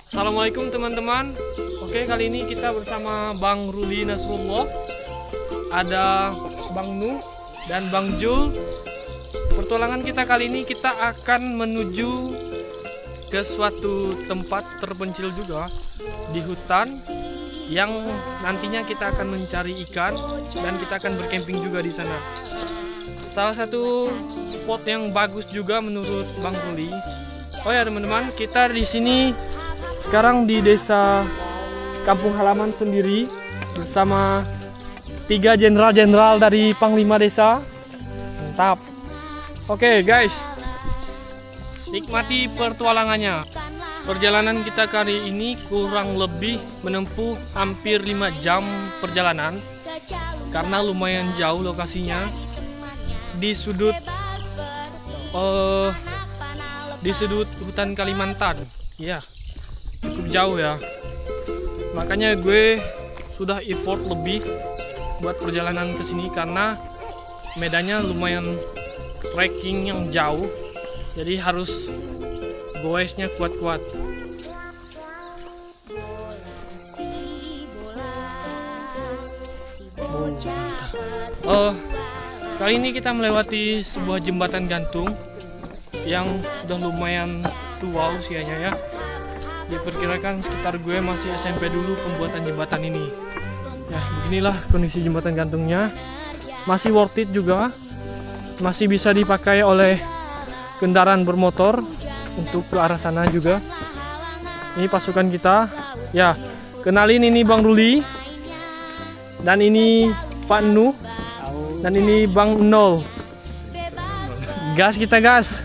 Assalamualaikum teman-teman. Oke, kali ini kita bersama Bang Ruli Nasrullah, ada Bang Nuh dan Bang Jul. Pertualangan kita kali ini kita akan menuju ke suatu tempat terpencil juga di hutan yang nantinya kita akan mencari ikan dan kita akan bercamping juga di sana. Salah satu spot yang bagus juga menurut Bang Ruli. Oh ya teman-teman, kita di sini sekarang di desa kampung halaman sendiri bersama 3 jenderal-jenderal dari Panglima Desa. Mantap. Oke guys, nikmati pertualangannya. Perjalanan kita kali ini kurang lebih menempuh hampir 5 jam perjalanan karena lumayan jauh lokasinya di sudut hutan Kalimantan. Ya, cukup jauh ya. Makanya gue sudah effort lebih buat perjalanan ke sini karena medannya lumayan trekking yang jauh. Jadi harus goesnya kuat-kuat. Kali ini kita melewati sebuah jembatan gantung yang sudah lumayan tua usianya ya. Diperkirakan sekitar gue masih SMP dulu pembuatan jembatan ini. Ya, beginilah kondisi jembatan gantungnya. Masih worth it juga. Masih bisa dipakai oleh kendaraan bermotor untuk ke arah sana juga. Ini pasukan kita. Ya, kenalin ini Bang Ruli. Dan ini Pak Nuh. Dan ini Bang Nol. Gas kita gas.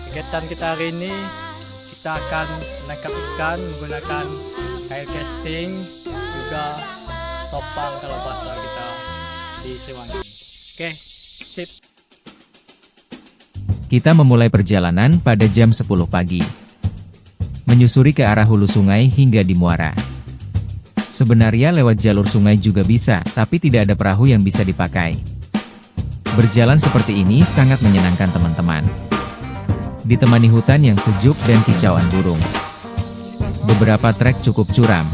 Kegiatan kita hari ini kita akan menangkap ikan menggunakan kail casting, juga sopang kalau bahasa kita di Sewangi. Oke, sip. Kita memulai perjalanan pada jam 10 pagi. Menyusuri ke arah hulu sungai hingga di muara. Sebenarnya lewat jalur sungai juga bisa, tapi tidak ada perahu yang bisa dipakai. Berjalan seperti ini sangat menyenangkan teman-teman. Ditemani hutan yang sejuk dan kicauan burung. Beberapa trek cukup curam.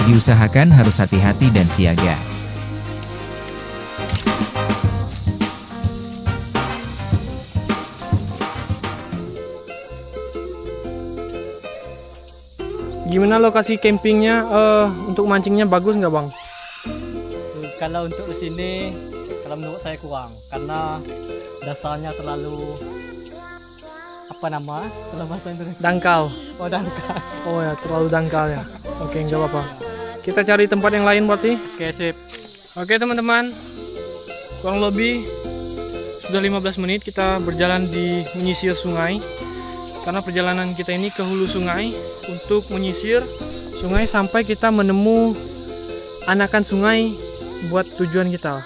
Diusahakan harus hati-hati dan siaga. Gimana lokasi campingnya? Untuk mancingnya bagus nggak Bang? Kalau untuk di sini, kalau menurut saya kurang karena dasarnya terlalu kalau bahasa Indonesia Dangkal. oh dangkal. Oh ya, terlalu dangkal ya. Oke, nggak apa-apa. Kita cari tempat yang lain berarti. Oke, sip. Oke teman-teman, kurang lebih sudah 15 menit kita berjalan di menyisir sungai. Karena perjalanan kita ini ke hulu sungai untuk menyisir sungai sampai kita menemu anakan sungai buat tujuan kita.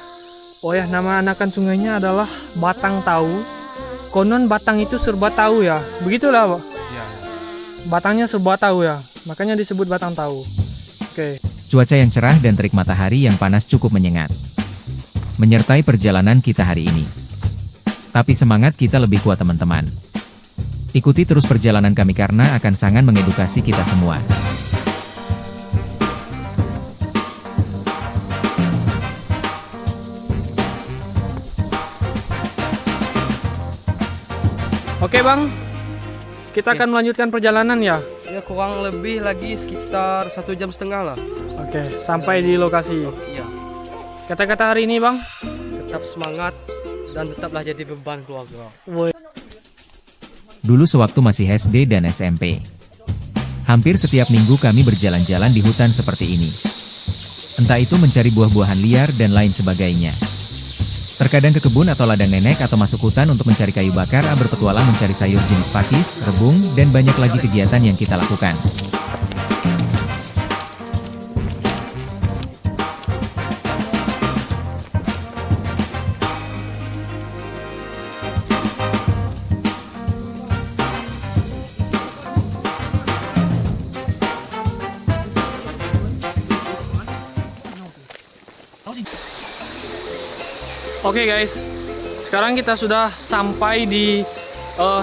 Oh ya, nama anakan sungainya adalah Batang Tahu. Konon batang itu serba tahu ya, begitulah Pak. Ya. Batangnya serba tahu ya, makanya disebut Batang Tahu. Oke. Cuaca yang cerah dan terik matahari yang panas cukup menyengat. Menyertai perjalanan kita hari ini. Tapi semangat kita lebih kuat teman-teman. Ikuti terus perjalanan kami karena akan sangat mengedukasi kita semua. Oke Bang, kita akan melanjutkan perjalanan ya. Ya kurang lebih lagi sekitar 1,5 jam lah. Oke, sampai di lokasi. Iya, Kata-kata hari ini Bang. tetap semangat dan tetaplah jadi beban keluarga. Woi. Dulu sewaktu masih SD dan SMP. Hampir setiap minggu kami berjalan-jalan di hutan seperti ini. Entah itu mencari buah-buahan liar dan lain sebagainya. Terkadang ke kebun atau ladang nenek atau masuk hutan untuk mencari kayu bakar, berpetualang mencari sayur jenis pakis, rebung, dan banyak lagi kegiatan yang kita lakukan. Oke guys, sekarang kita sudah sampai di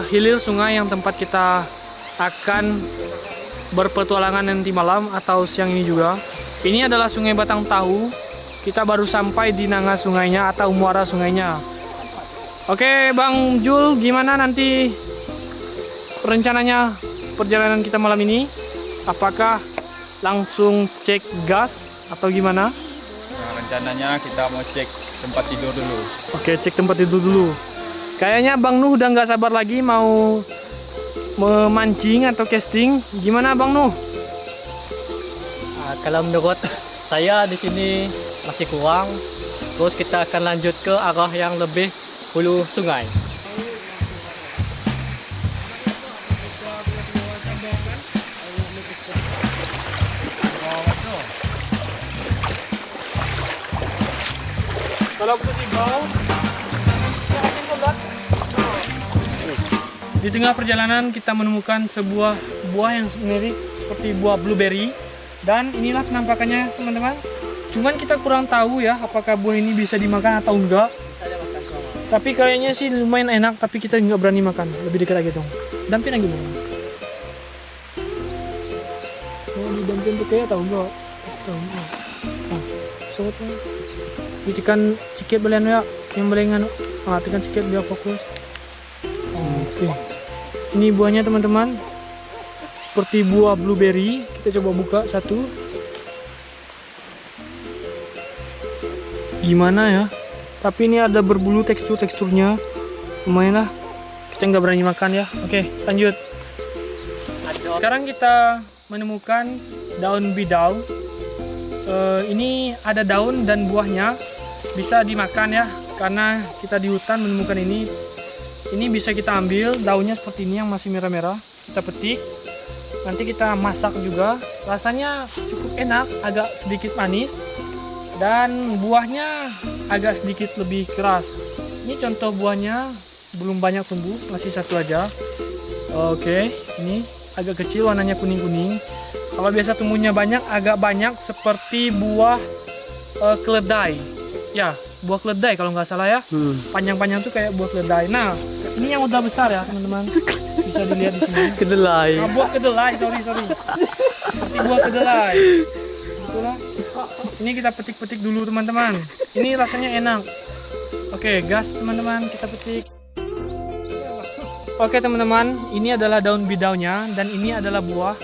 hilir sungai yang tempat kita akan berpetualangan nanti malam atau siang ini juga. Ini adalah Sungai Batang Tahu. Kita baru sampai di nanga sungainya atau muara sungainya. Oke, Bang Jul, gimana nanti rencananya perjalanan kita malam ini? Apakah langsung cek gas atau gimana? Nah, rencananya kita mau cek tempat tidur dulu. Oke, cek tempat tidur dulu. Kayaknya Bang Nuh udah nggak sabar lagi mau memancing atau casting. Gimana Bang Nuh? Kalau menurut saya di sini masih kurang. Terus kita akan lanjut ke arah yang lebih hulu sungai. Kalau di bawah, di tengah perjalanan kita menemukan sebuah buah yang mirip seperti buah blueberry, dan inilah penampakannya teman-teman. Cuman kita kurang tahu ya apakah buah ini bisa dimakan atau enggak. Tapi kayaknya sih lumayan enak, tapi kita nggak berani makan. Lebih dekat lagi dong. Dampin lagi dong. Oh, didampin tuh kayak tahu enggak? Tahu enggak? Ah, sobat lah. Tekan sikit belian ya, yang belengan. Tekan sikit biar fokus. Oke. Ini buahnya teman-teman. Seperti buah blueberry. Kita coba buka satu. Gimana ya? Tapi ini ada berbulu teksturnya. Lumayan lah. Kita nggak berani makan ya. Oke, lanjut. Sekarang kita menemukan daun bidau. Ini ada daun dan buahnya. Bisa dimakan ya. Karena kita di hutan menemukan ini. Ini bisa kita ambil. Daunnya seperti ini yang masih merah-merah. Kita petik. Nanti kita masak juga. Rasanya cukup enak. Agak sedikit manis. Dan buahnya agak sedikit lebih keras. Ini contoh buahnya belum banyak tumbuh, masih satu aja. Oke, ini agak kecil, warnanya kuning-kuning. Kalau biasa tumbuhnya banyak, agak banyak seperti buah keledai. Ya, buah keledai kalau nggak salah ya. Panjang-panjang tuh kayak buah keledai. Nah, ini yang udah besar ya teman-teman. Bisa dilihat di sini. Kedelai. Nah, buah kedelai, sorry. Seperti buah kedelai. Itulah. Ini kita petik-petik dulu teman-teman. Ini rasanya enak. Oke, gas teman-teman, kita petik. Oke teman-teman, ini adalah daun bidaunya dan ini adalah buah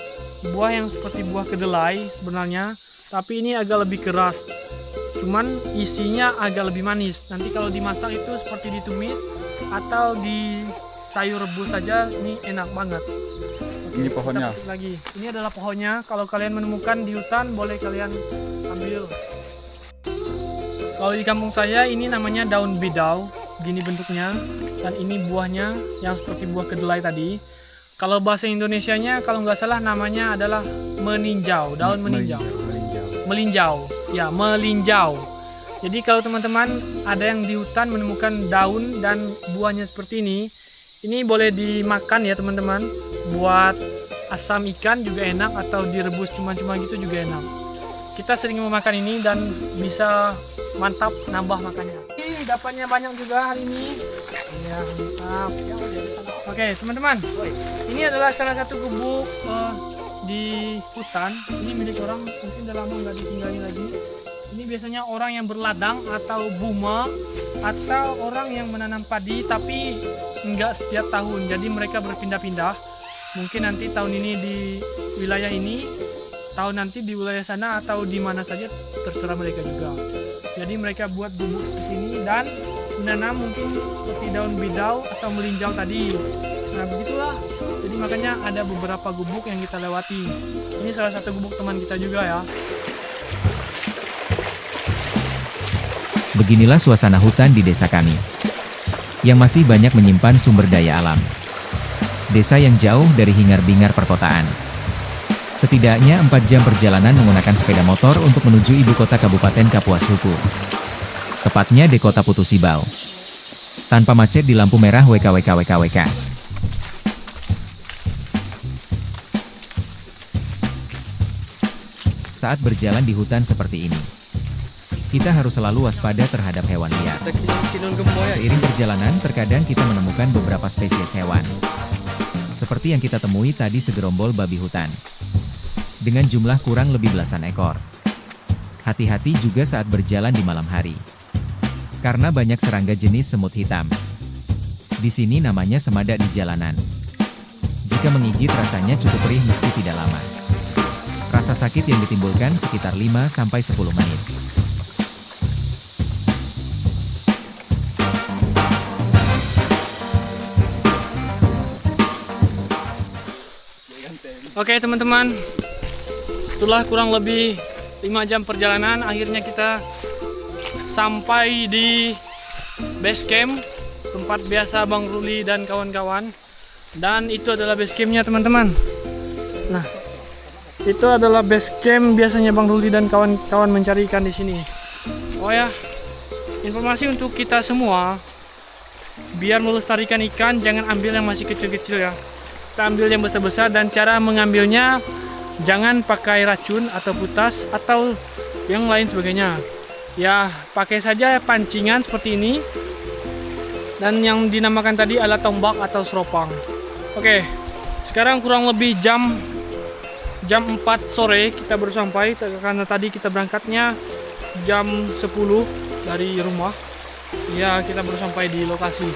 yang seperti buah kedelai sebenarnya, tapi ini agak lebih keras. Cuman isinya agak lebih manis. Nanti kalau dimasak itu seperti ditumis atau di sayur rebus saja, ini enak banget. Ini pohonnya. Kita petik lagi. Ini adalah pohonnya. Kalau kalian menemukan di hutan, boleh kalian ambil. Kalau di kampung saya ini namanya daun bidau, gini bentuknya, dan ini buahnya yang seperti buah kedelai tadi. Kalau bahasa Indonesianya kalau nggak salah namanya adalah meninjau, daun meninjau. Melinjau. Jadi kalau teman-teman ada yang di hutan menemukan daun dan buahnya seperti ini boleh dimakan ya teman-teman. Buat asam ikan juga enak atau direbus cuma-cuma gitu juga enak. Kita sering memakan ini dan bisa mantap nambah makannya. Ini dapatnya banyak juga hari ini. Ya, mantap. Oke, teman-teman. Ini adalah salah satu gubuk di hutan. Ini milik orang, mungkin udah lama nggak ditinggali lagi. Ini biasanya orang yang berladang atau buma atau orang yang menanam padi tapi nggak setiap tahun. Jadi mereka berpindah-pindah. Mungkin nanti tahun ini di wilayah ini, tahun nanti di wilayah sana atau di mana saja terserah mereka juga. Jadi mereka buat gubuk seperti ini dan menanam mungkin seperti daun bidau atau melinjau tadi. Nah begitulah. Jadi makanya ada beberapa gubuk yang kita lewati. Ini salah satu gubuk teman kita juga ya. Beginilah suasana hutan di desa kami, yang masih banyak menyimpan sumber daya alam. Desa yang jauh dari hingar-bingar perkotaan. Setidaknya 4 jam perjalanan menggunakan sepeda motor untuk menuju ibu kota Kabupaten Kapuas Hulu. Tepatnya di kota Putu Sibau. Tanpa macet di lampu merah WKWK. Saat berjalan di hutan seperti ini, Kita harus selalu waspada terhadap hewan liar. Kita kinun gemoy ya. Seiring perjalanan, terkadang kita menemukan beberapa spesies hewan. Seperti yang kita temui tadi segerombol babi hutan. Dengan jumlah kurang lebih belasan ekor. Hati-hati juga saat berjalan di malam hari. Karena banyak serangga jenis semut hitam. Di sini namanya semada di jalanan. Jika menggigit rasanya cukup perih meski tidak lama. Rasa sakit yang ditimbulkan sekitar 5-10 menit. Oke teman-teman, setelah kurang lebih 5 jam perjalanan, akhirnya kita sampai di base camp tempat biasa Bang Ruli dan kawan-kawan. Dan itu adalah base campnya teman-teman. Nah, itu adalah base camp biasanya Bang Ruli dan kawan-kawan mencari ikan di sini. Oh ya, informasi untuk kita semua, biar melestarikan ikan jangan ambil yang masih kecil-kecil ya. Kita ambil yang besar-besar, dan cara mengambilnya jangan pakai racun atau putas atau yang lain sebagainya. Ya, pakai saja pancingan seperti ini. Dan yang dinamakan tadi adalah tombak atau seropang. Oke, sekarang kurang lebih jam 4 sore kita baru sampai, karena tadi kita berangkatnya jam 10 dari rumah. Ya, kita baru sampai di lokasi.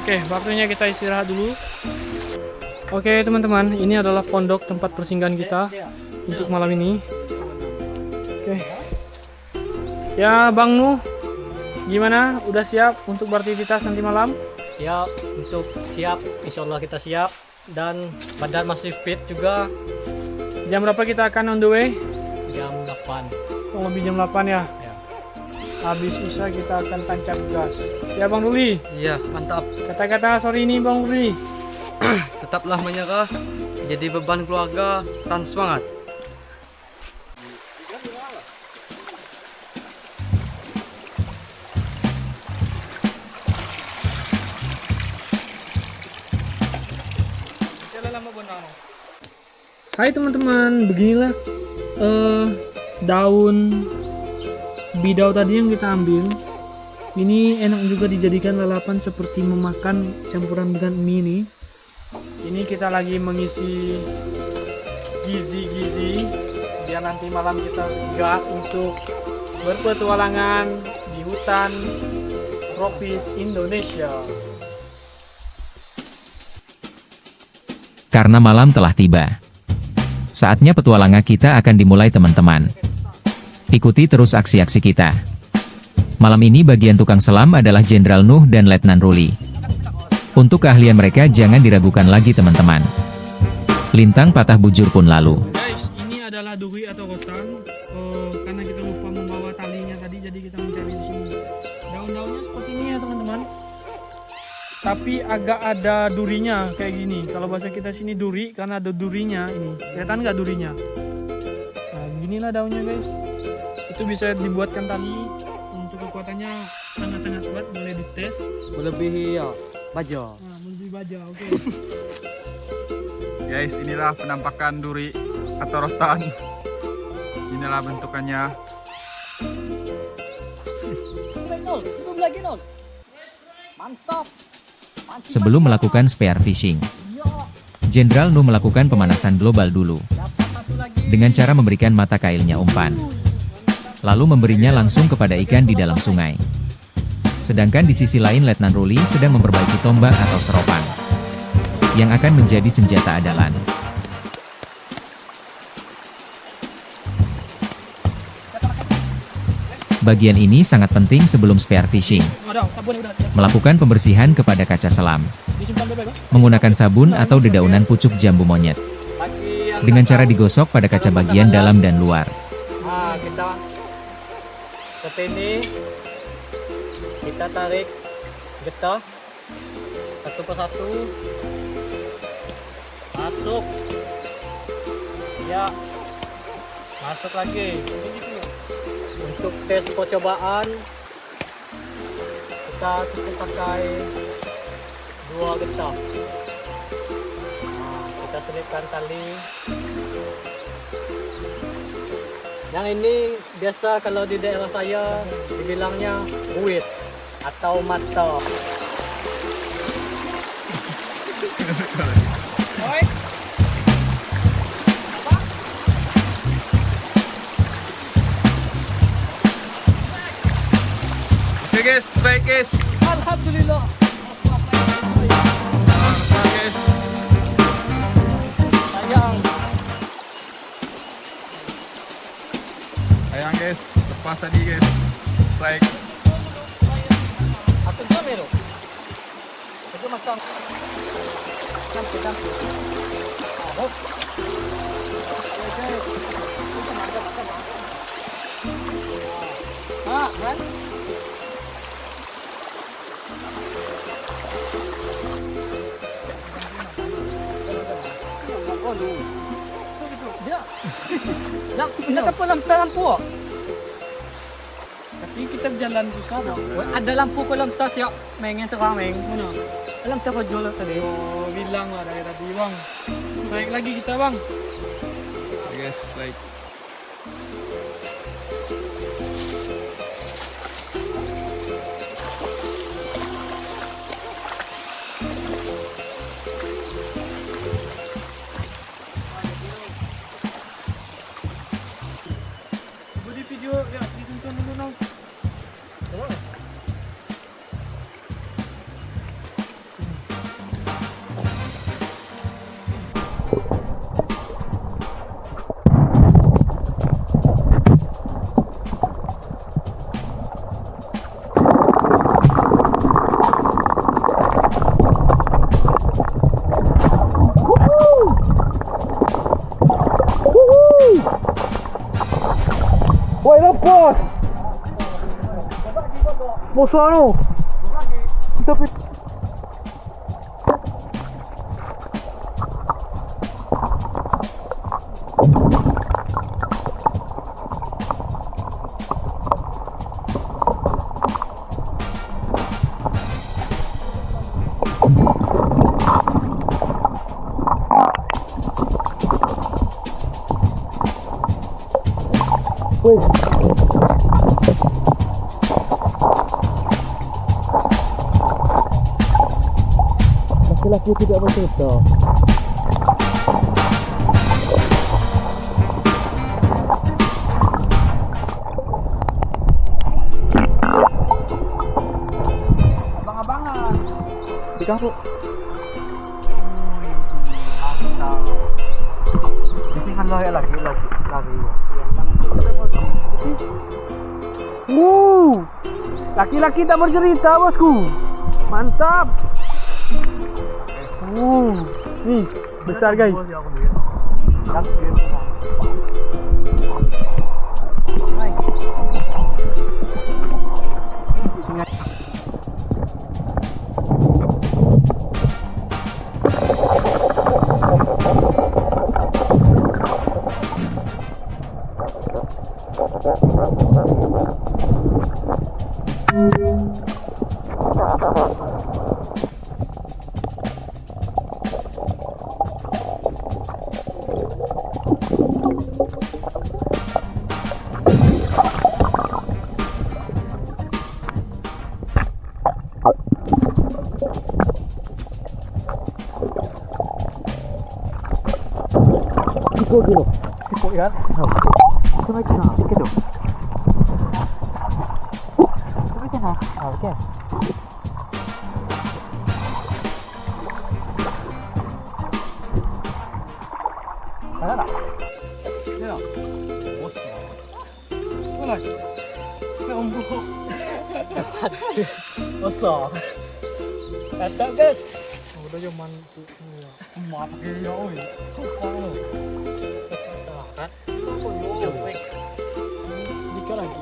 Oke, waktunya kita istirahat dulu. Oke teman-teman, ini adalah pondok tempat persinggahan kita untuk malam ini. Oke. Ya Bang Nuh, gimana? Udah siap untuk beraktivitas nanti malam? Ya, untuk siap, insya Allah kita siap. Dan badan masih fit juga. Jam berapa kita akan on the way? Jam 8. Kurang lebih jam 8 ya? Ya. Habis isya kita akan tancap gas. Ya Bang Ruli, Iya, mantap. kata-kata sore ini Bang Ruli. Tetaplah menyerah, jadi beban keluarga dan semangat. Hai teman-teman, beginilah daun bidau tadi yang kita ambil. Ini enak juga dijadikan lalapan seperti memakan campuran dengan mie ini. Ini kita lagi mengisi gizi-gizi biar nanti malam kita gas untuk berpetualangan di hutan tropis Indonesia. Karena malam telah tiba. Saatnya petualangan kita akan dimulai teman-teman. Ikuti terus aksi-aksi kita. Malam ini bagian tukang selam adalah Jenderal Nuh dan Letnan Ruli. Untuk keahlian mereka jangan diragukan lagi teman-teman. Lintang patah bujur pun lalu. Guys, ini adalah duri atau rotan. Karena kita lupa membawa talinya tadi, jadi kita mencari di sini. Daun-daunnya seperti ini ya teman-teman. Tapi agak ada durinya kayak gini. Kalau bahasa kita sini duri, karena ada durinya ini. Kelihatan nggak durinya? Nah, beginilah daunnya guys. Itu bisa dibuatkan tali. Untuk kekuatannya sangat-sangat kuat, boleh dites. Melebihi ya, baja. Nah, lebih baja, oke. Guys, inilah penampakan duri atau rotan. Inilah bentukannya. Sebelum melakukan spear fishing, Jenderal Nuh melakukan pemanasan global dulu. Dengan cara memberikan mata kailnya umpan. Lalu memberinya langsung kepada ikan di dalam sungai. Sedangkan di sisi lain Letnan Ruli sedang memperbaiki tombak atau seropang. Yang akan menjadi senjata andalan. Bagian ini sangat penting sebelum spear fishing. Melakukan pembersihan kepada kaca selam. Menggunakan sabun atau dedaunan pucuk jambu monyet. Dengan cara digosok pada kaca bagian dalam dan luar. Nah, kita seperti ini. Kita tarik getah satu persatu. Masuk. Ya. Masuk lagi. Untuk tes percobaan kita cukup pakai 2 getah. Nah, kita selipkan tali. Yang ini biasa kalau di daerah saya dibilangnya buit atau mata. Oke guys, baik guys. Alhamdulillah. Mantap guys. Sayang. Sayang guys, lepas tadi guys. Baik. Atau kamera. Itu masang. Cantik. Oh. Ah, kan? Dia. Nak lampu. Tapi kita jalan susah bang. Ada lampu ko lang tas ya. Mengen terang meng. Ano? Alam ta ko jolo tadi. Oh, bilang lah dari tadi bang. Naik lagi kita bang. Oke guys, baik. Budi video ya ditonton dulu nong. Woi, lepas. Musuh anu. Tapi laki-laki tidak bercerita. Abang-abangan. Di kampung. Ini kan lagi. Laki-laki tak bercerita, bosku. Mantap. Nih, besar guys. Tipo ya. Coba kita dikit dong. Coba kita. Oke. Ada. Ya. Bos. Boleh. Ombo. Osok. Eta guys. Udah zaman tuh. Maaf ya oi. Jika lagi.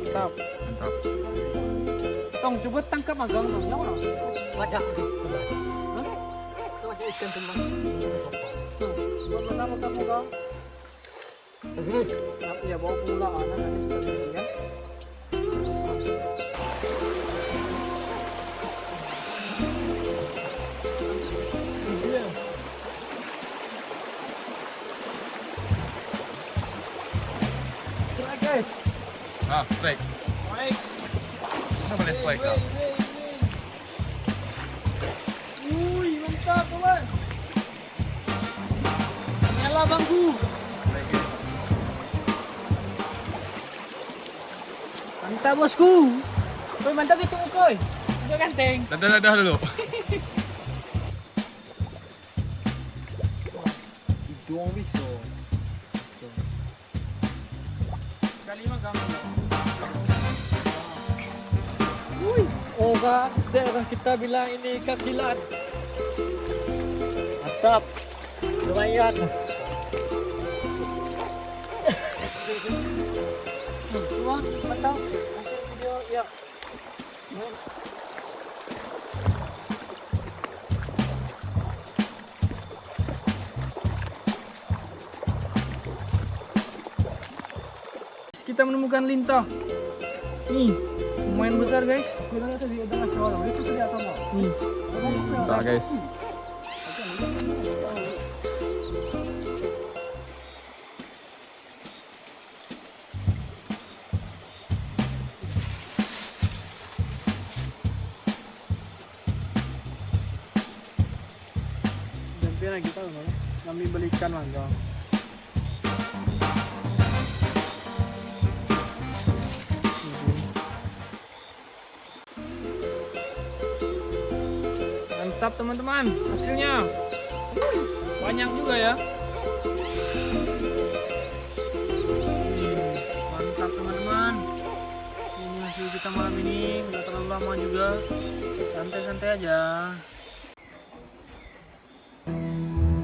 Mantap. Mantap. Tong coba tangkap magang tong nyawa. Wadah. Coba ikan teman. Buat mana kamu kang? Ya bawa pulang anak nanti kita beli ya. strike. Kita boleh strike kah? Wih, mantap teman. Nyala bangku. Mantap bosku. Koy mantap itu koy. Udah ganteng. Dadah dulu. Hidung bisa. Kali mah gampang. Oh kak, kita bilang ini ikan silat. Mantap, lumayan. Semua mantap. Video ya. Kita menemukan lintah. Nih, lumayan besar guys. Nih. Bentar guys. Gantian kita kami belikan mangga. Mantap teman-teman, hasilnya banyak juga ya. Mantap teman-teman. Ini hasil kita malam ini, nggak terlalu lama juga, santai-santai aja.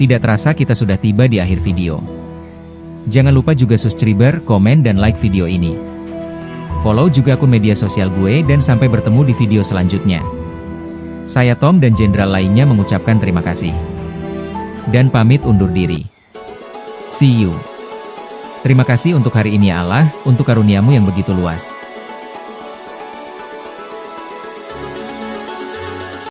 Tidak terasa kita sudah tiba di akhir video. Jangan lupa juga subscribe, komen, dan like video ini. Follow juga akun media sosial gue dan sampai bertemu di video selanjutnya. Saya Tom dan jenderal lainnya mengucapkan terima kasih. Dan pamit undur diri. See you. Terima kasih untuk hari ini ya Allah, untuk karuniamu yang begitu luas.